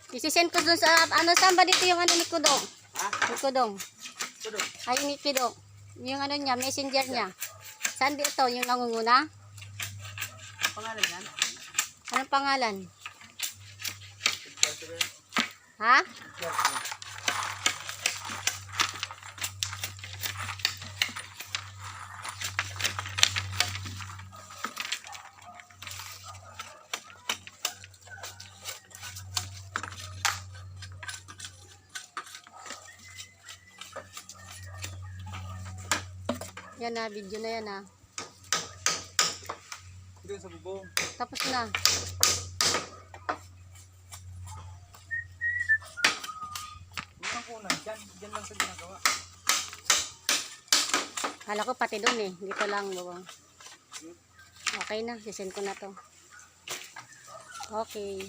Isisend ko dun sa, ano, saan ba dito yung ano ni Kudong? Ha? Ni Kudong. Tudong. Ay, ni Kudong. Yung ano niya, messenger niya. Saan dito? Yung nangunguna? Pangalan yan? Anong pangalan? Ha? Yan na, video na yan na. Doon sa bubong. Tapos na. Ang kuna, dyan lang sa ginagawa. Kala ko pati doon eh. Dito lang. Bubong. Okay na, sisend ko na to. Okay.